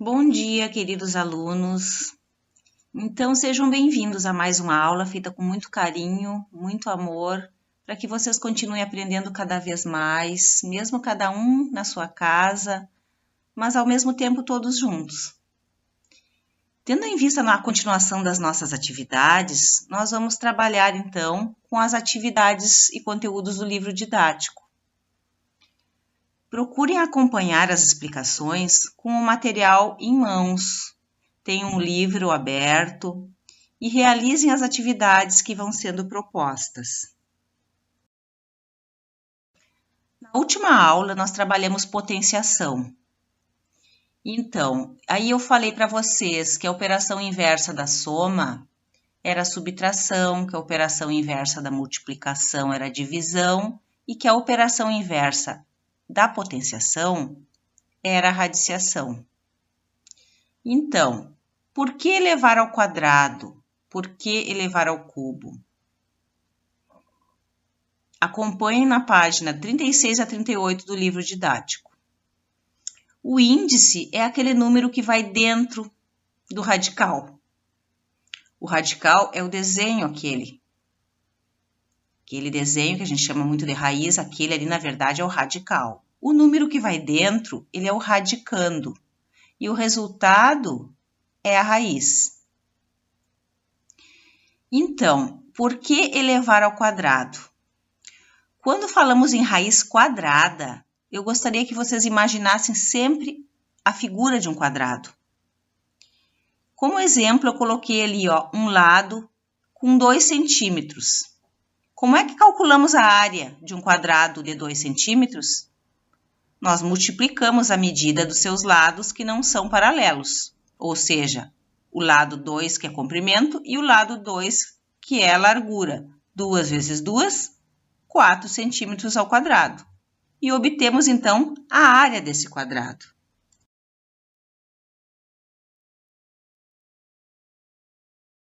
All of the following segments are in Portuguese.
Bom dia, queridos alunos. Então, sejam bem-vindos a mais uma aula feita com muito carinho, muito amor, para que vocês continuem aprendendo cada vez mais, mesmo cada um na sua casa, mas ao mesmo tempo todos juntos. Tendo em vista a continuação das nossas atividades, nós vamos trabalhar então com as atividades e conteúdos do livro didático. Procurem acompanhar as explicações com o material em mãos. Tenham um livro aberto e realizem as atividades que vão sendo propostas. Na última aula, nós trabalhamos potenciação. Então, aí eu falei para vocês que a operação inversa da soma era a subtração, que a operação inversa da multiplicação era a divisão e que a operação inversa da potenciação era a radiciação. Então, por que elevar ao quadrado? Por que elevar ao cubo? Acompanhem na página 36 a 38 do livro didático. O índice é aquele número que vai dentro do radical. O radical é o desenho aquele desenho que a gente chama muito de raiz, aquele ali na verdade é o radical. O número que vai dentro, ele é o radicando. E o resultado é a raiz. Então, por que elevar ao quadrado? Quando falamos em raiz quadrada, eu gostaria que vocês imaginassem sempre a figura de um quadrado. Como exemplo, eu coloquei ali um lado com 2 centímetros. Como é que calculamos a área de um quadrado de 2 centímetros? Nós multiplicamos a medida dos seus lados que não são paralelos, ou seja, o lado 2 que é comprimento e o lado 2 que é largura. 2 vezes 2, 4 centímetros ao quadrado. E obtemos então a área desse quadrado.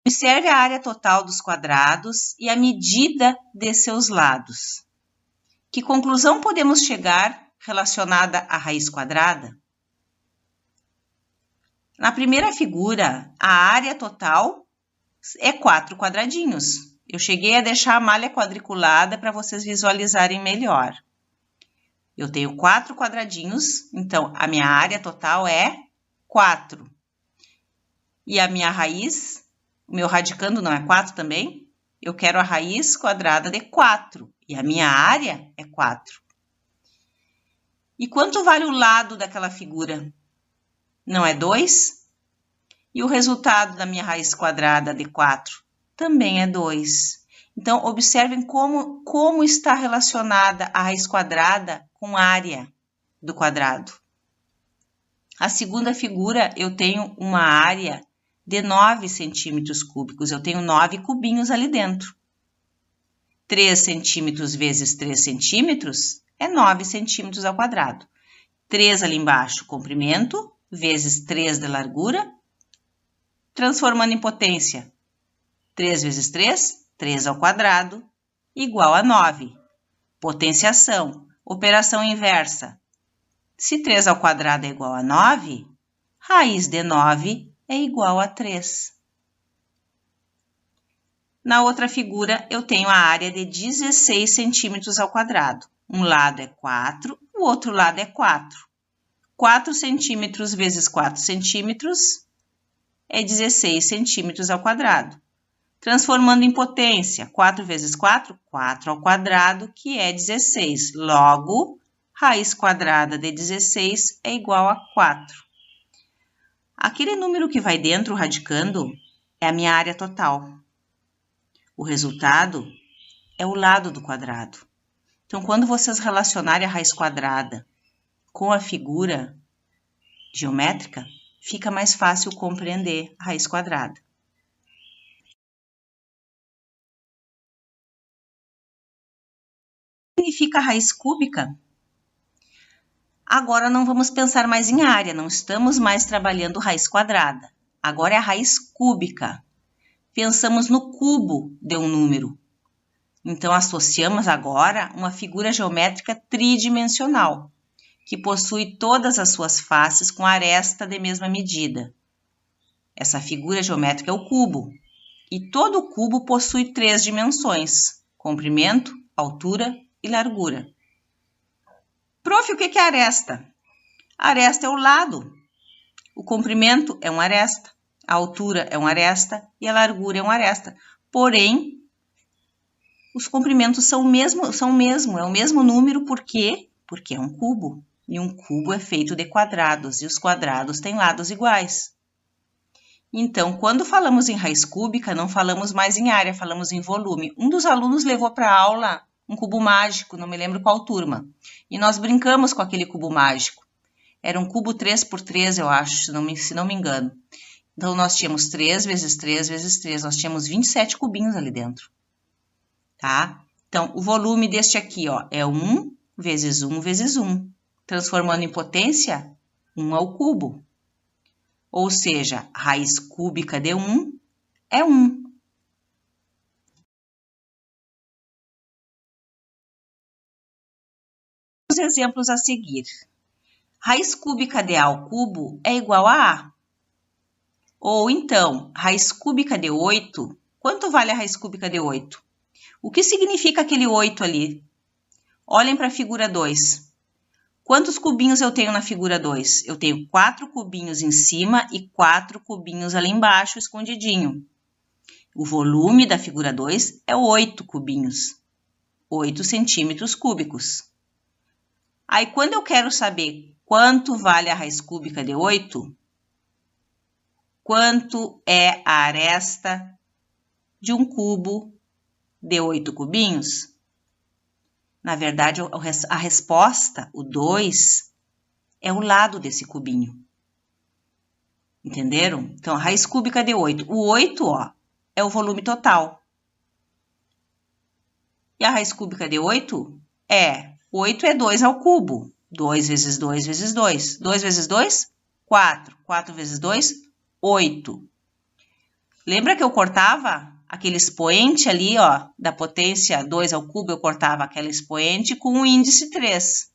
Observe a área total dos quadrados e a medida de seus lados. Que conclusão podemos chegar relacionada à raiz quadrada? Na primeira figura, a área total é 4 quadradinhos. Eu cheguei a deixar a malha quadriculada para vocês visualizarem melhor. Eu tenho 4 quadradinhos, então a minha área total é 4. E a minha raiz, o meu radicando não é 4 também? Eu quero a raiz quadrada de 4 e a minha área é 4. E quanto vale o lado daquela figura? Não é 2? E o resultado da minha raiz quadrada de 4 também é 2. Então, observem como está relacionada a raiz quadrada com a área do quadrado. A segunda figura, eu tenho uma área de 9 centímetros cúbicos. Eu tenho 9 cubinhos ali dentro. 3 centímetros vezes 3 centímetros é 9 centímetros ao quadrado. 3 ali embaixo, comprimento, vezes 3 de largura, transformando em potência. 3 vezes 3, 3 ao quadrado, igual a 9. Potenciação, operação inversa. Se 3 ao quadrado é igual a 9, raiz de 9 é igual a 3. Na outra figura, eu tenho a área de 16 centímetros ao quadrado. Um lado é 4, o outro lado é 4. 4 centímetros vezes 4 centímetros é 16 centímetros ao quadrado. Transformando em potência, 4 vezes 4, 4 ao quadrado, que é 16. Logo, raiz quadrada de 16 é igual a 4. Aquele número que vai dentro, radicando, é a minha área total. O resultado é o lado do quadrado. Então, quando vocês relacionarem a raiz quadrada com a figura geométrica, fica mais fácil compreender a raiz quadrada. O que significa raiz cúbica? Agora não vamos pensar mais em área, não estamos mais trabalhando raiz quadrada. Agora é a raiz cúbica. Pensamos no cubo de um número. Então, associamos agora uma figura geométrica tridimensional, que possui todas as suas faces com aresta de mesma medida. Essa figura geométrica é o cubo, e todo cubo possui 3 dimensões: comprimento, altura e largura. Prof, o que é aresta? A aresta é o lado. O comprimento é uma aresta, a altura é uma aresta e a largura é uma aresta. Porém, os comprimentos são o mesmo número, por quê? Porque é um cubo. E um cubo é feito de quadrados, e os quadrados têm lados iguais. Então, quando falamos em raiz cúbica, não falamos mais em área, falamos em volume. Um dos alunos levou para a aula um cubo mágico, não me lembro qual turma. E nós brincamos com aquele cubo mágico. Era um cubo 3x3, eu acho, se não me engano. Então, nós tínhamos 3 vezes 3 vezes 3. Nós tínhamos 27 cubinhos ali dentro. Tá? Então, o volume deste aqui, ó, é 1 vezes 1 vezes 1. Transformando em potência, 1 ao cubo. Ou seja, raiz cúbica de 1 é 1. Os exemplos a seguir. Raiz cúbica de A ao cubo é igual a A. Ou então, raiz cúbica de 8, quanto vale a raiz cúbica de 8? O que significa aquele 8 ali? Olhem para a figura 2. Quantos cubinhos eu tenho na figura 2? Eu tenho 4 cubinhos em cima e 4 cubinhos ali embaixo, escondidinho. O volume da figura 2 é 8 cubinhos, 8 centímetros cúbicos. Aí, quando eu quero saber quanto vale a raiz cúbica de 8, quanto é a aresta de um cubo de 8 cubinhos? Na verdade, a resposta, o 2, é o lado desse cubinho. Entenderam? Então, a raiz cúbica de 8. O 8, ó, é o volume total. E a raiz cúbica de 8 é 8 é 2 ao cubo. 2 vezes 2 vezes 2. 2 vezes 2, 4. 4 vezes 2, 8. Lembra que eu cortava aquele expoente ali, ó, da potência 2 ao cubo? Eu cortava aquele expoente com o índice 3.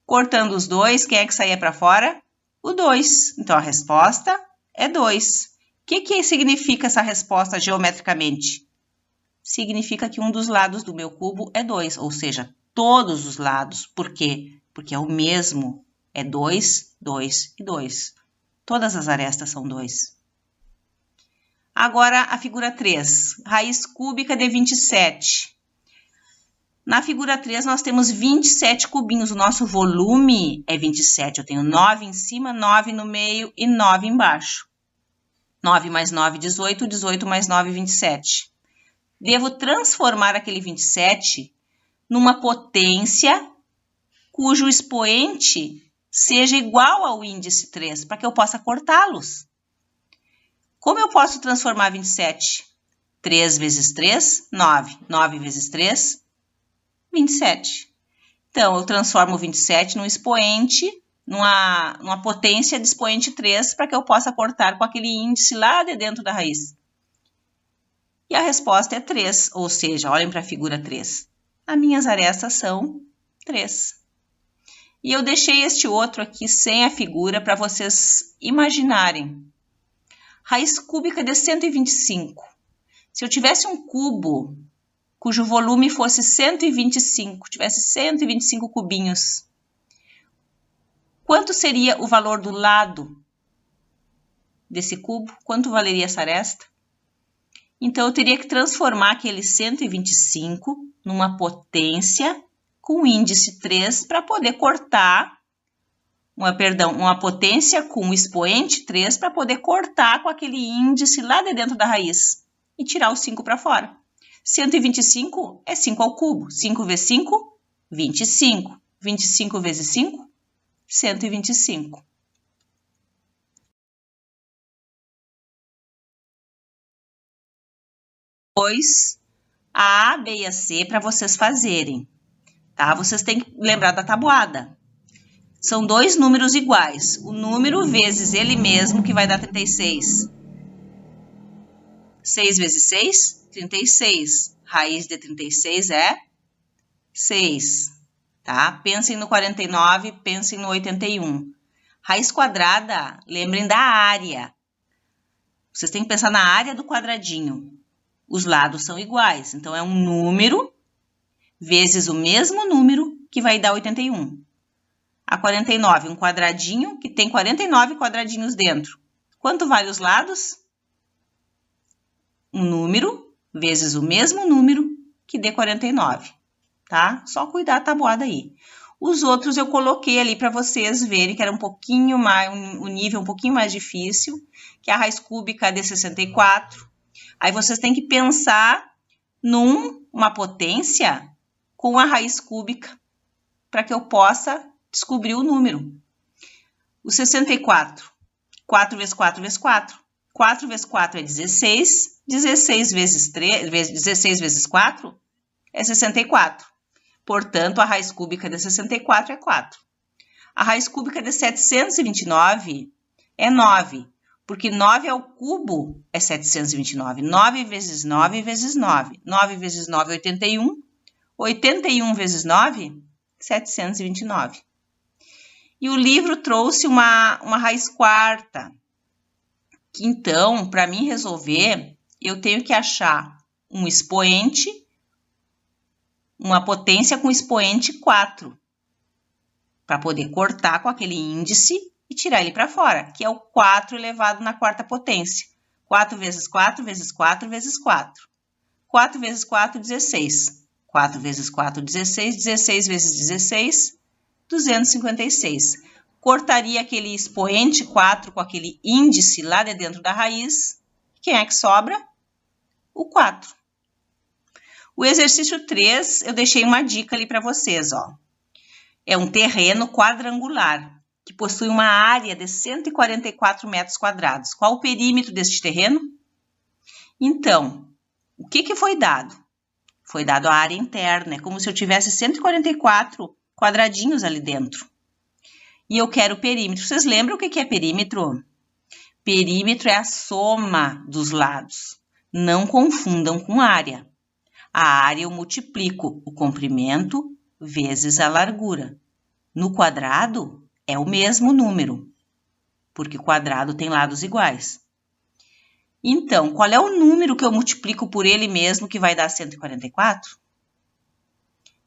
Cortando os dois, quem é que saía para fora? O 2. Então, a resposta é 2. O que significa essa resposta geometricamente? Significa que um dos lados do meu cubo é 2, ou seja, todos os lados. Por quê? Porque é o mesmo. É 2, 2 e 2. Todas as arestas são 2. Agora, a figura 3. Raiz cúbica de 27. Na figura 3, nós temos 27 cubinhos. O nosso volume é 27. Eu tenho 9 em cima, 9 no meio e 9 embaixo. 9 mais 9, 18. 18 mais 9, 27. Devo transformar aquele 27 numa potência cujo expoente seja igual ao índice 3, para que eu possa cortá-los. Como eu posso transformar 27? 3 vezes 3, 9. 9 vezes 3, 27. Então, eu transformo o 27 num expoente, numa potência de expoente 3, para que eu possa cortar com aquele índice lá de dentro da raiz. E a resposta é 3, ou seja, olhem para a figura 3. As minhas arestas são 3. E eu deixei este outro aqui sem a figura para vocês imaginarem. Raiz cúbica de 125. Se eu tivesse um cubo cujo volume fosse 125, tivesse 125 cubinhos, quanto seria o valor do lado desse cubo? Quanto valeria essa aresta? Então, eu teria que transformar aquele 125 numa potência com índice 3 para poder cortar, uma potência com expoente 3 para poder cortar com aquele índice lá de dentro da raiz e tirar o 5 para fora. 125 é 5 ao cubo. 5 vezes 5, 25. 25 vezes 5, 125. Depois, a A, B e a C para vocês fazerem. Tá? Vocês têm que lembrar da tabuada. São dois números iguais. O número vezes ele mesmo, que vai dar 36. 6 vezes 6, 36. Raiz de 36 é 6. tá? Pensem no 49, pensem no 81. Raiz quadrada, lembrem da área. Vocês têm que pensar na área do quadradinho. Os lados são iguais, então é um número vezes o mesmo número que vai dar 81. A 49, um quadradinho que tem 49 quadradinhos dentro. Quanto vale os lados? Um número vezes o mesmo número que dê 49, tá? Só cuidar a tabuada aí. Os outros eu coloquei ali para vocês verem que era um pouquinho mais, um nível um pouquinho mais difícil, que é a raiz cúbica de 64. Aí vocês têm que pensar numa potência com a raiz cúbica para que eu possa descobrir o número. O 64, 4 vezes 4 vezes 4. 4 vezes 4 é 16. 16 vezes 4 é 64. Portanto, a raiz cúbica de 64 é 4. A raiz cúbica de 729 é 9, porque 9 ao cubo é 729. 9 vezes 9 vezes 9. 9 vezes 9 é 81. 81 vezes 9, 729. E o livro trouxe uma raiz quarta. Então, para mim resolver, eu tenho que achar um expoente, uma potência com expoente 4, para poder cortar com aquele índice e tirar ele para fora, que é o 4 elevado na quarta potência. 4 vezes 4 vezes 4 vezes 4. 4 vezes 4, 16. 4 vezes 4, 16. 16 vezes 16, 256. Cortaria aquele expoente 4 com aquele índice lá de dentro da raiz. Quem é que sobra? O 4. O exercício 3, eu deixei uma dica ali para vocês, ó. É um terreno quadrangular, que possui uma área de 144 metros quadrados. Qual o perímetro deste terreno? Então, o que foi dado? Foi dado a área interna, é como se eu tivesse 144 quadradinhos ali dentro. E eu quero o perímetro. Vocês lembram o que é perímetro? Perímetro é a soma dos lados. Não confundam com área. A área eu multiplico o comprimento vezes a largura. No quadrado é o mesmo número, porque quadrado tem lados iguais. Então, qual é o número que eu multiplico por ele mesmo que vai dar 144?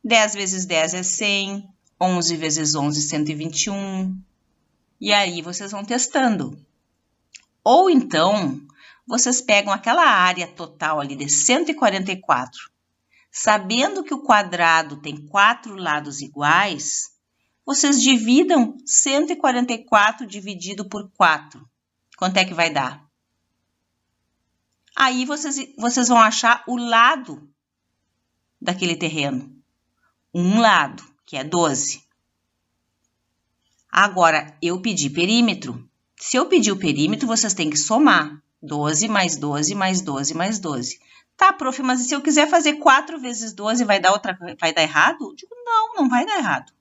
10 vezes 10 é 100. 11 vezes 11, 121. E aí vocês vão testando. Ou então, vocês pegam aquela área total ali de 144. Sabendo que o quadrado tem 4 lados iguais, vocês dividam 144 dividido por 4. Quanto é que vai dar? Aí vocês vão achar o lado daquele terreno. Um lado, que é 12. Agora, eu pedi perímetro. Se eu pedir o perímetro, vocês têm que somar. 12 mais 12 mais 12 mais 12. Tá, prof, mas e se eu quiser fazer 4 vezes 12, vai dar errado? Eu digo, não vai dar errado.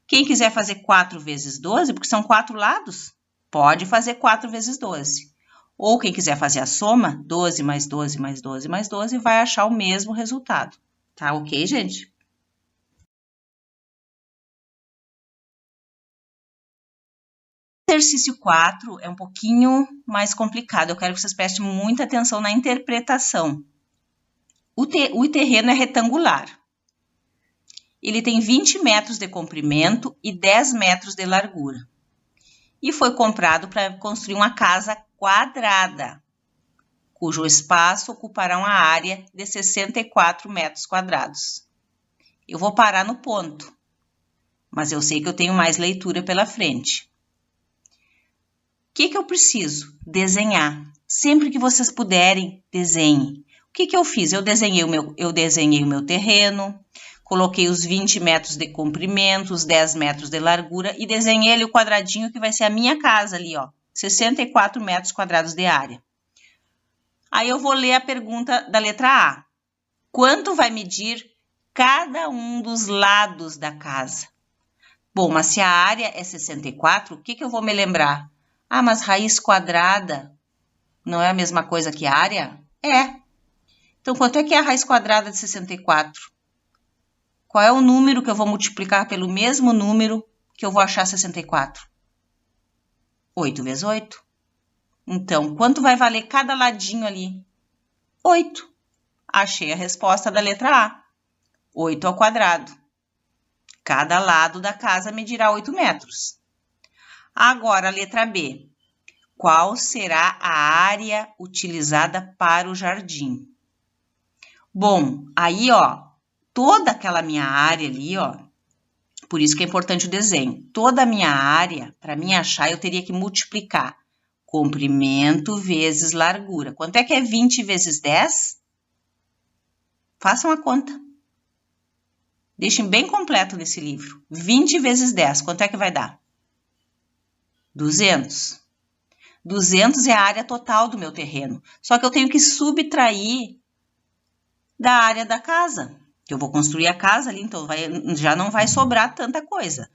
Quem quiser fazer 4 vezes 12, porque são 4 lados, pode fazer 4 vezes 12. Ou quem quiser fazer a soma, 12 mais 12 mais 12 mais 12, vai achar o mesmo resultado. Tá ok, gente? Exercício 4 é um pouquinho mais complicado. Eu quero que vocês prestem muita atenção na interpretação. O terreno é retangular. Ele tem 20 metros de comprimento e 10 metros de largura. E foi comprado para construir uma casa quadrada, cujo espaço ocupará uma área de 64 metros quadrados. Eu vou parar no ponto, mas eu sei que eu tenho mais leitura pela frente. O que eu preciso? Desenhar. Sempre que vocês puderem, desenhem. O que eu fiz? Eu desenhei o meu terreno, coloquei os 20 metros de comprimento, os 10 metros de largura e desenhei ali o quadradinho que vai ser a minha casa ali, ó. 64 metros quadrados de área. Aí eu vou ler a pergunta da letra A. Quanto vai medir cada um dos lados da casa? Bom, mas se a área é 64, o que eu vou me lembrar? Ah, mas raiz quadrada não é a mesma coisa que área? É. Então, quanto é que é a raiz quadrada de 64? Qual é o número que eu vou multiplicar pelo mesmo número que eu vou achar 64? 8 vezes 8. Então, quanto vai valer cada ladinho ali? 8. Achei a resposta da letra A. 8 ao quadrado. Cada lado da casa medirá 8 metros. Agora, a letra B. Qual será a área utilizada para o jardim? Bom, aí, ó, toda aquela minha área ali, ó, por isso que é importante o desenho. Toda a minha área, para mim achar, eu teria que multiplicar comprimento vezes largura. Quanto é que é 20 vezes 10? Façam a conta. Deixem bem completo nesse livro. 20 vezes 10, quanto é que vai dar? 200. 200 é a área total do meu terreno. Só que eu tenho que subtrair da área da casa. Eu vou construir a casa ali, então já não vai sobrar tanta coisa.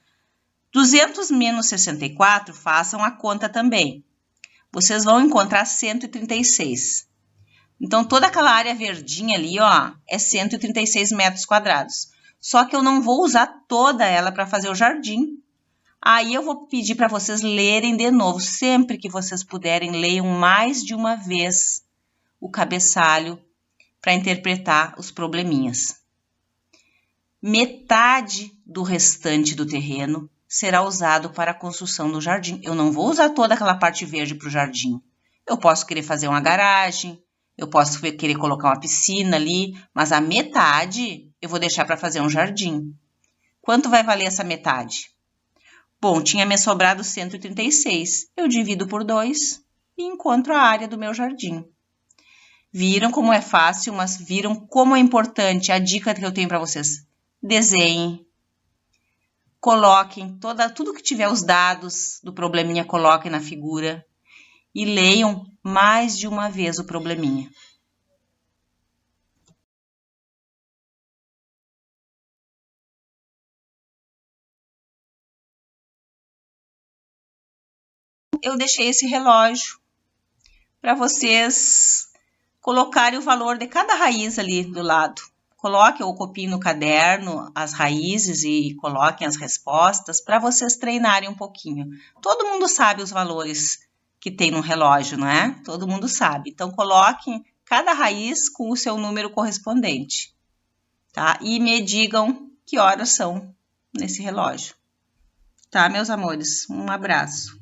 200 menos 64, façam a conta também. Vocês vão encontrar 136. Então, toda aquela área verdinha ali, ó, é 136 metros quadrados. Só que eu não vou usar toda ela para fazer o jardim. Aí eu vou pedir para vocês lerem de novo. Sempre que vocês puderem, leiam mais de uma vez o cabeçalho para interpretar os probleminhas. Metade do restante do terreno será usado para a construção do jardim. Eu não vou usar toda aquela parte verde para o jardim. Eu posso querer fazer uma garagem, eu posso querer colocar uma piscina ali, mas a metade eu vou deixar para fazer um jardim. Quanto vai valer essa metade? Bom, tinha me sobrado 136. Eu divido por 2 e encontro a área do meu jardim. Viram como é fácil, mas viram como é importante a dica que eu tenho para vocês. Desenhem. Coloquem tudo que tiver os dados do probleminha, coloquem na figura e leiam mais de uma vez o probleminha. Eu deixei esse relógio para vocês colocarem o valor de cada raiz ali do lado. Coloquem ou copiem no caderno as raízes e coloquem as respostas para vocês treinarem um pouquinho. Todo mundo sabe os valores que tem no relógio, não é? Todo mundo sabe. Então, coloquem cada raiz com o seu número correspondente, tá? E me digam que horas são nesse relógio. Tá, meus amores? Um abraço.